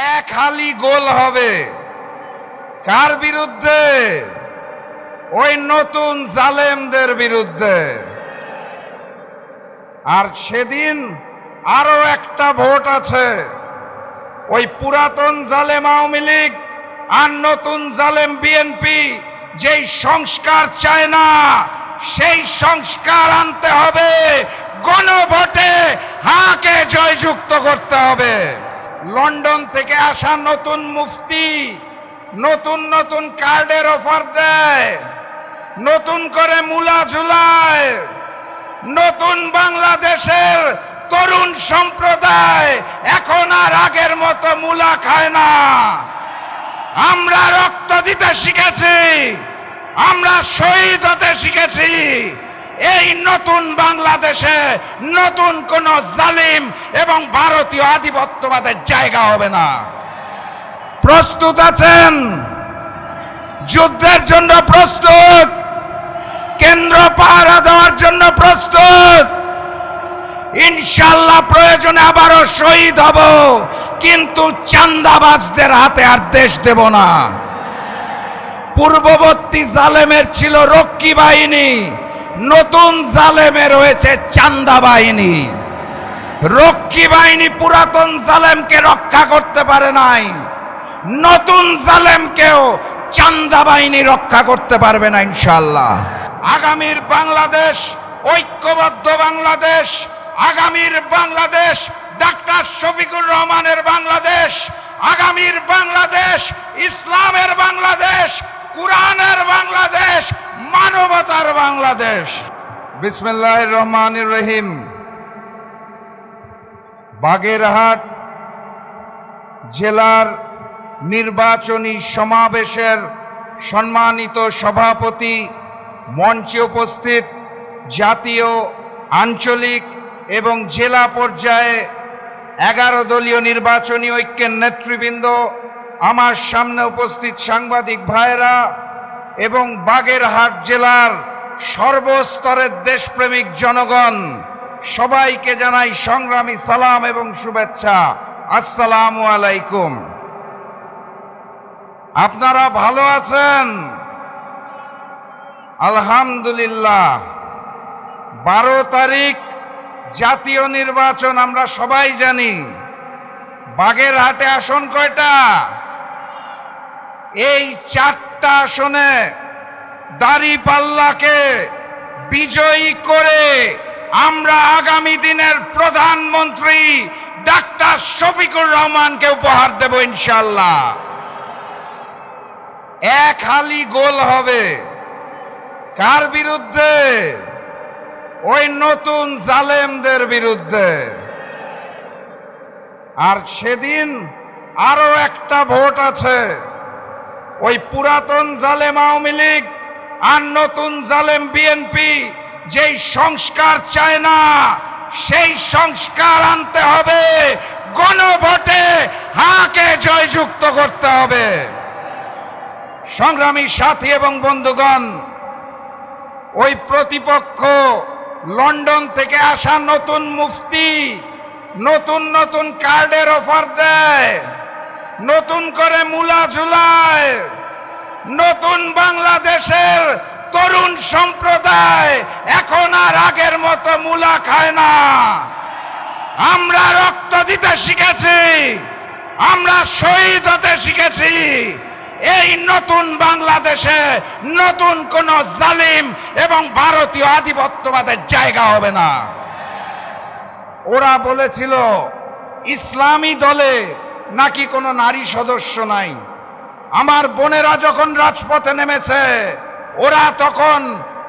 এক হালি গোল হবে কার বিরুদ্ধে? ওই নতুন জালেমদের বিরুদ্ধে। আর সেদিন আরো একটা ভোট আছে, ওই পুরাতন জালেম আওয়ামী লীগ আর নতুন জালেম বিএনপি যেই সংস্কার চায় না, সেই সংস্কার আনতে হবে। গণভোটে হাকে জয়যুক্ত করতে হবে। লন্ডন থেকে আসা নতুন মুফতি নতুন নতুন কার্ডের অফার দেয়, নতুন করে মুলা ঝুলায়। নতুন বাংলাদেশের তরুণ সম্প্রদায় এখন আর আগের মতো মুলা খায় না। আমরা রক্ত দিতে শিখেছি, আমরা শহীদ হতে শিখেছি। এই নতুন বাংলাদেশে নতুন কোন জালিম এবং ভারতীয় আধিপত্যবাদের জায়গা হবে না। প্রস্তুত আছেন? যুদ্ধের জন্য প্রস্তুত? কেন্দ্র পাহারা দেওয়ার জন্য প্রস্তুত? ইনশাআল্লাহ প্রয়োজনে আবারও শহীদ হব, কিন্তু চাঁদাবাজদের হাতে আর দেশ দেব না। পূর্ববর্তী জালেমের ছিল রক্ষী বাহিনী, নতুন জালেমের রয়েছে চাঁদা বাহিনী। রক্ষী বাহিনী পুরাতন জালেমকে রক্ষা করতে পারে নাই, নতুন জালেমকেও চাঁদা বাহিনী রক্ষা করতে পারবে না ইনশাআল্লাহ। আগামীর বাংলাদেশ ঐক্যবদ্ধ বাংলাদেশ, আগামীর বাংলাদেশ ডাক্তার শফিকুর রহমানের বাংলাদেশ, আগামীর বাংলাদেশ ইসলামের বাংলাদেশ, কুরআনের বাংলাদেশ, মানবতার বাংলাদেশ। বিসমিল্লাহির রহমানির রহিম। বাগেরহাট জেলার নির্বাচনী সমাবেশের সম্মানিত সভাপতি, মঞ্চে উপস্থিত জাতীয়, আঞ্চলিক এবং জেলা পর্যায়ে 11 দলীয় নির্বাচনী ঐক্যের নেতৃবৃন্দ, আমার সামনে উপস্থিত সাংবাদিক ভাইয়েরা এবং বাগেরহাট জেলার সর্বস্তরের দেশপ্রেমিক জনগণ, সবাইকে জানাই সংগ্রামী সালাম এবং শুভেচ্ছা। আসসালামু আলাইকুম। আপনারা ভালো আছেন? আলহামদুলিল্লাহ। 12 তারিখ জাতীয় নির্বাচন, আমরা সবাই জানি। বাগেরহাটে আসন কয়টা? এই 4টা আসনে দাঁড়িপাল্লাকে বিজয়ী করে আমরা আগামী দিনের প্রধানমন্ত্রী ডাক্তার শফিকুর রহমানকে উপহার দেব ইনশাআল্লাহ। এক হালি গোল হবে কার বিরুদ্ধে? ওই নতুন জালেমদের বিরুদ্ধে। আর সেদিন আরো একটা ভোট আছে, ওই পুরাতন জালেম আওয়ামী লীগ আর নতুন জালেম বিএনপি যেই সংস্কার চায় না, সেই সংস্কার আনতে হবে। গণভোটে হাকে জয়যুক্ত করতে হবে। সংগ্রামী সাথী এবং বন্ধুগণ, ওই প্রতিপক্ষ লন্ডন থেকে আসা নতুন মুফতি নতুন নতুন কার্ডের অফার দেয়, নতুন করে মুলা ঝুলায়। নতুন বাংলাদেশের তরুণ সম্প্রদায় এখন আর আগের মতো মুলা খায় না। আমরা রক্ত দিতে শিখেছি, আমরা শহীদ হতে শিখেছি। এই নতুন বাংলাদেশে নতুন কোন জালিম এবং ভারতীয় আধিপত্যবাদের জায়গা হবে না। ওরা বলেছিল ইসলামী দলে নাকি কোনো নারী সদস্য নাই। আমার বোনেরা যখন রাজপথে নেমেছে, ওরা তখন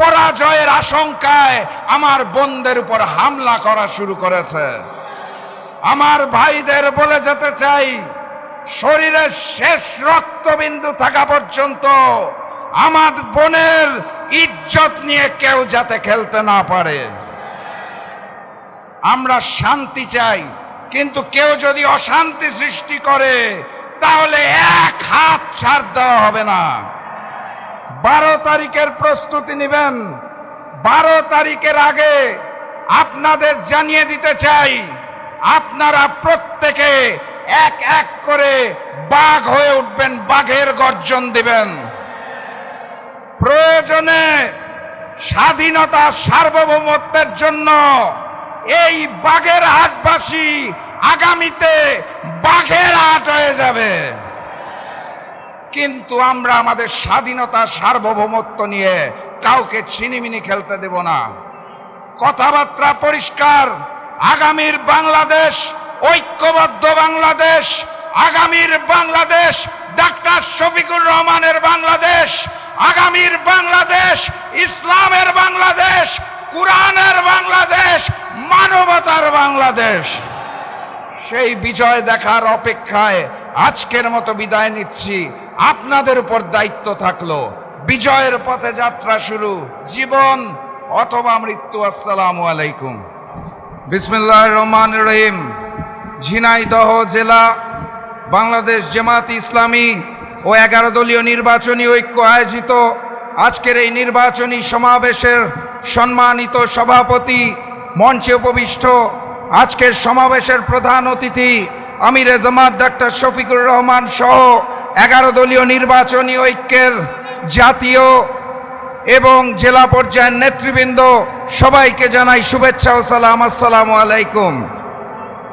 পরাজয়ের আশঙ্কায় আমার বোনদের উপর হামলা করা শুরু করেছে। আমার ভাইদের বলে যেতে চাই, শরীরের শেষ রক্তবিন্দু থাকা পর্যন্ত আমার বোনের ইজ্জত নিয়ে কেউ যাতে খেলতে না পারে। আমরা শান্তি চাই, কিন্তু কেউ যদি অশান্তি সৃষ্টি করে তাহলে এক হাত ছাড় দেওয়া হবে না। 12 তারিখের প্রস্তুতি নেবেন। 12 তারিখের আগে আপনাদের জানিয়ে দিতে চাই, আপনারা প্রত্যেকে এক এক করে বাঘ হয়ে উঠবেন, বাঘের গর্জন দিবেন। প্রয়োজনে স্বাধীনতা সার্বভৌমত্বের জন্য এই বাঘের হাটবাসী আগামীতে বাঘের হাট হয়ে যাবে। কিন্তু আমরা আমাদের স্বাধীনতা সার্বভৌমত্ব নিয়ে কাউকে ছিনিমিনি খেলতে দেব না। কথাবার্তা পরিষ্কার। আগামীর বাংলাদেশ ঐক্যবদ্ধ বাংলাদেশ, আগামীর বাংলাদেশ ডাক্তার শফিকুর রহমানের বাংলাদেশ, আগামীর বাংলাদেশ ইসলামের বাংলাদেশ, কুরআনের বাংলাদেশ, মানবতার বাংলাদেশ। সেই বিজয় দেখার অপেক্ষায় আজকের মতো বিদায় নিচ্ছি। আপনাদের উপর দায়িত্ব থাকলো। বিজয়ের পথে যাত্রা শুরু, জীবন অথবা মৃত্যু। আসসালামু আলাইকুম। বিসমিল্লাহির রহমানির রহিম। ঝিনাইদহ জেলা বাংলাদেশ জামাত ইসলামী ও 11 দলীয় নির্বাচনী ঐক্য আয়োজিত আজকের এই নির্বাচনী সমাবেশের সম্মানিত সভাপতি, মঞ্চে উপবিষ্ট আজকের সমাবেশের প্রধান অতিথি আমিরে জামাত ডাক্তার শফিকুর রহমান সহ 11 দলীয় নির্বাচনী ঐক্যের জাতীয় এবং জেলা পর্যায়ের নেতৃবৃন্দ, সবাইকে জানাই শুভেচ্ছা ও সালাম। আসসালামু আলাইকুম।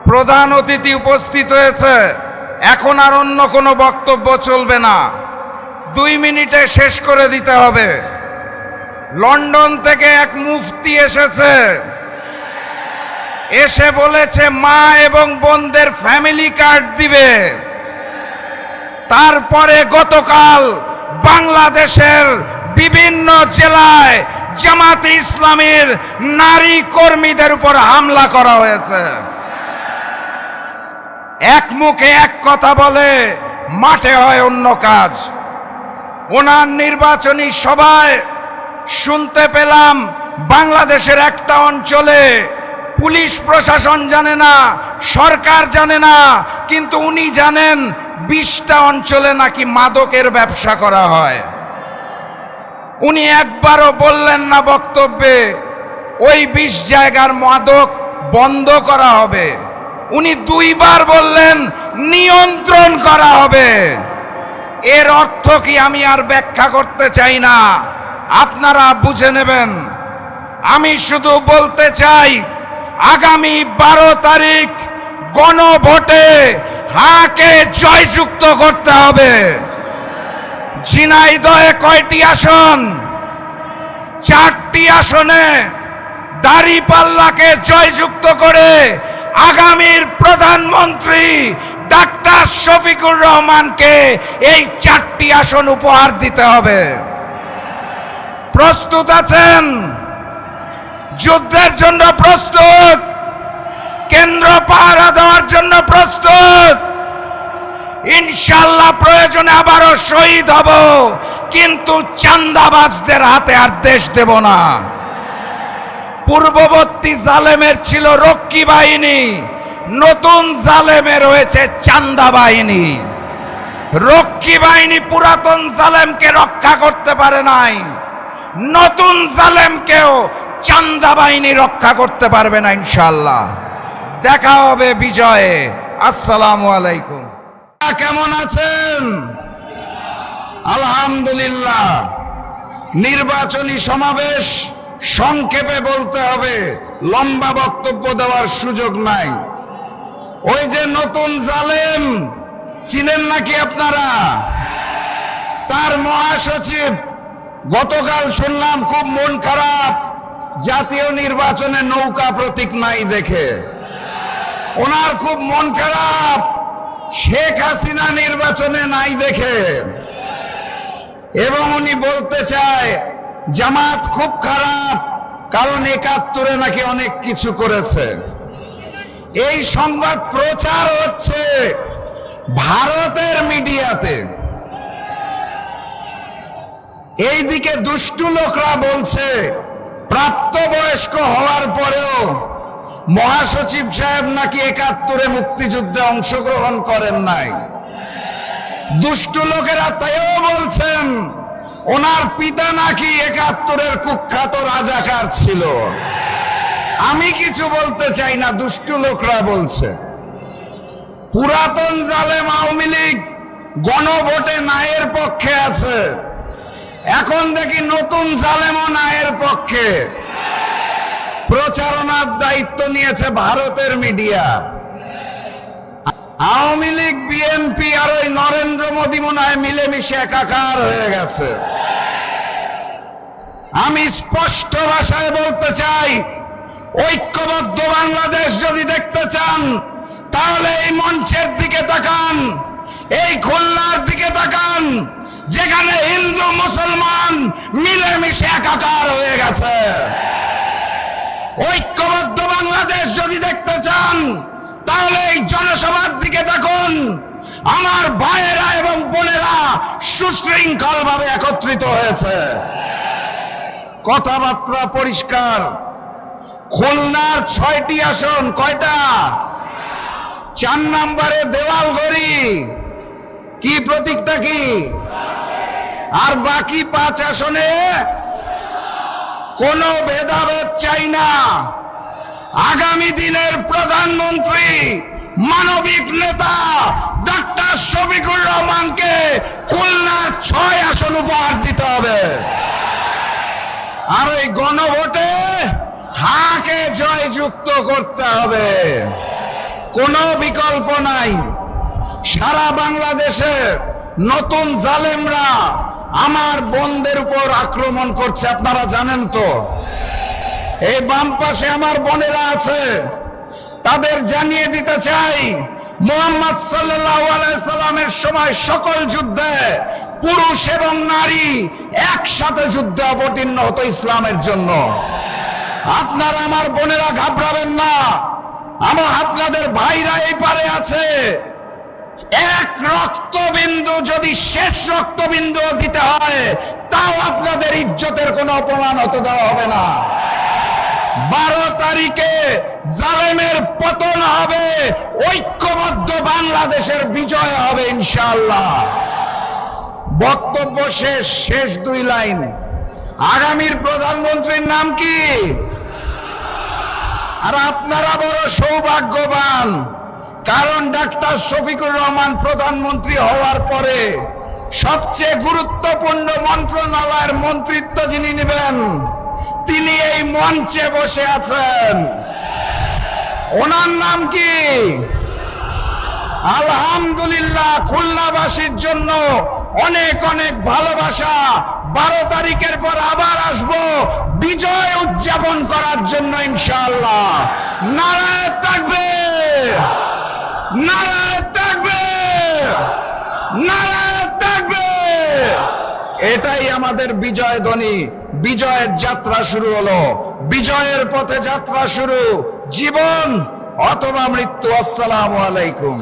প্রধান অতিথি উপস্থিত হয়েছে। এখন আর অন্য কোনো বক্তব্য চলবে না, 2 মিনিটে শেষ করে দিতে হবে। লন্ডন থেকে এক মুফতি এসেছে, এসে বলেছে মা এবং বোনদের ফ্যামিলি কার্ড দিবে। তারপরে গতকাল বাংলাদেশের বিভিন্ন জেলায় জামাতে ইসলামীর নারী কর্মীদের উপর হামলা করা হয়েছে। এক মুখে এক কথা বলে, মাঠে হয় অন্য কাজ। ওনার নির্বাচনী সভায় শুনতে পেলাম বাংলাদেশের একটা অঞ্চলে পুলিশ প্রশাসন জানে না, সরকার জানে না, কিন্তু উনি জানেন 20টা অঞ্চলে নাকি মাদকের ব্যবসা করা হয়। উনি একবারও বললেন না বক্তব্যে ওই 20 জায়গার মাদক বন্ধ করা হবে। উনি 2 বার বললেন নিয়ন্ত্রণ করা হবে। এর অর্থ কি আমি আর ব্যাখ্যা করতে চাই না, আপনারা বুঝে নেবেন। আমি শুধু বলতে চাই, আগামী 12 তারিখ গণভোটে হাকে জয়যুক্ত করতে হবে। ঝিনাইদহে কয়টি আসন? 4টি আসনে দাঁড়িপাল্লাকে জয়যুক্ত করে আগামীর প্রধানমন্ত্রী ডাক্তার শফিকুর রহমানকে এই 4টি আসন উপহার দিতে হবে। প্রস্তুত আছেন? যুদ্ধের জন্য প্রস্তুত? কেন্দ্র পাহারা দেওয়ার জন্য প্রস্তুত? ইনশাল্লাহ প্রয়োজনে আবারও শহীদ হব, কিন্তু চাঁদাবাজদের হাতে আর দেশ দেব না। পূর্ববর্তী জালেমের ছিল রক্ষী বাহিনী, নতুন জালেমের রয়েছে চাঁদা বাহিনী। রক্ষী বাহিনী পুরাতন জালেমকে রক্ষা করতে পারে নাই, নতুন জালেমকেও চাঁদা বাহিনী রক্ষা করতে পারবে না। ইনশাআল্লাহ দেখা হবে বিজয়ে। আসসালামু আলাইকুম। কেমন আছেন? আলহামদুলিল্লাহ। নির্বাচনী সমাবেশ সংক্ষেপে বলতে হবে, লম্বা বক্তব্য দেওয়ার সুযোগ নাই। ওই যে নতুন জালেম চিনেন নাকি আপনারা? তার মহাসচিব গতকাল শুনলাম খুব মন খারাপ, জাতীয় নির্বাচনে নৌকা প্রতীক নাই দেখে। ওনার খুব মন খারাপ শেখ হাসিনা নির্বাচনে নাই দেখে, এবং উনি বলতে চায় জামাত খুব খারাপ, কারণ 71-এ নাকি অনেক কিছু করেছে। এই সংবাদ প্রচার হচ্ছে ভারতের মিডিয়াতে। এইদিকে দুষ্টু লোকরা বলছে প্রাপ্তবয়স্ক হওয়ার পরেও মহাসচিব সাহেব নাকি 71-এ মুক্তিযুদ্ধে অংশগ্রহণ করেন নাই। দুষ্টু লোকেরা তাইও বলছেন ওনার পিতা নাকি 71-এর কুখ্যাত রাজাকার ছিল। আমি কিছু বলতে চাই না, দুষ্টু লোকরা বলছে। পুরাতন জালেম আওয়ামী লীগ গণভোটে নায়ের পক্ষে আছে, এখন দেখি নতুন জালেমও নায়ের পক্ষে। প্রচারণার দায়িত্ব নিয়েছে ভারতের মিডিয়া। আওয়ামী লীগ, বিএনপি আর ওই নরেন্দ্র মোদী মনে হয় মিলেমিশে একাকার হয়ে গেছে। আমি স্পষ্ট ভাষায় বলতে চাই, ঐক্যবদ্ধ বাংলাদেশ যদি দেখতে চান তাহলে এই মঞ্চের দিকে তাকান, এই খুলনার দিকে তাকান, যেখানে হিন্দু মুসলমান মিলেমিশে একাকার হয়ে গেছে। ঐক্যবদ্ধ বাংলাদেশ যদি দেখতে চান তাহলে এই জনসভার দিকে দেখুন। আমার ভাইয়েরা এবং বোনেরা সুশৃঙ্খল ভাবে একত্রিত হয়েছে, কথাবার্তা পরিষ্কার। খুলনার 6টি আসন, কয়টা? 4 নম্বরে দেওয়ালগড়ি, কি প্রতীকটা কি? আর বাকি 5 আসনে কোনো ভেদাভেদ চাই না। আগামী দিনের প্রধানমন্ত্রী মানবিক নেতা ডক্টর শফিকুর রহমানকে খুলনার 6 আসন উপহার দিতে হবে। আর ওই গণভোটে হাকে জয়যুক্ত করতে হবে, কোনো বিকল্প নাই। সারা বাংলাদেশে নতুন জালেমরা আমার বোনদের উপর আক্রমণ করছে, আপনারা জানেন তো। এই বাম পাশে আমার বোনেরা আছে, তাদের জানিয়ে দিতে চাই, মুহাম্মদ সাল্লাল্লাহু আলাইহি সাল্লামের সময় সকল যুদ্ধে পুরুষ এবং নারী একসাথে যুদ্ধে অবতীর্ণ হতো ইসলামের জন্য। আপনারা আমার বোনেরা ঘাবড়াবেন না, আপনাদের ভাইরা এই পারে আছে। এক রক্তবিন্দু যদি শেষ রক্তবিন্দু দিতে হয় তাও আপনাদের ইজ্জতের কোনো অপমান হতে দেওয়া হবে না। 12 তারিখে জালেমের পতন হবে, ঐক্যবদ্ধ বাংলাদেশের বিজয় হবে ইনশাআল্লাহ। বক্তব্য শেষ 2 লাইন। আগামীর প্রধানমন্ত্রীর নাম কি? আর আপনারা বড় সৌভাগ্যবান, কারণ ডাক্তার শফিকুর রহমান প্রধানমন্ত্রী হওয়ার পরে সবচেয়ে গুরুত্বপূর্ণ মন্ত্রণালয়ের মন্ত্রিত্ব যিনি নেবেন তিনি এই মঞ্চে বসে আছেন। ওনার নাম কি? আলহামদুলিল্লাহ, খুলনাবাসীর জন্য অনেক অনেক ভালোবাসা। 12 তারিখের পর আবার আসব বিজয় উদযাপন করার জন্য ইনশাআল্লাহ। নারায়ে তাকবীর, নারায়ে তাকবীর, নারায়ে তাকবীর। এটাই আমাদের বিজয় ধ্বনি। বিজয়ের যাত্রা শুরু হলো, বিজয়ের পথে যাত্রা শুরু। জীবন অথবা মৃত্যু। আসসালামু আলাইকুম।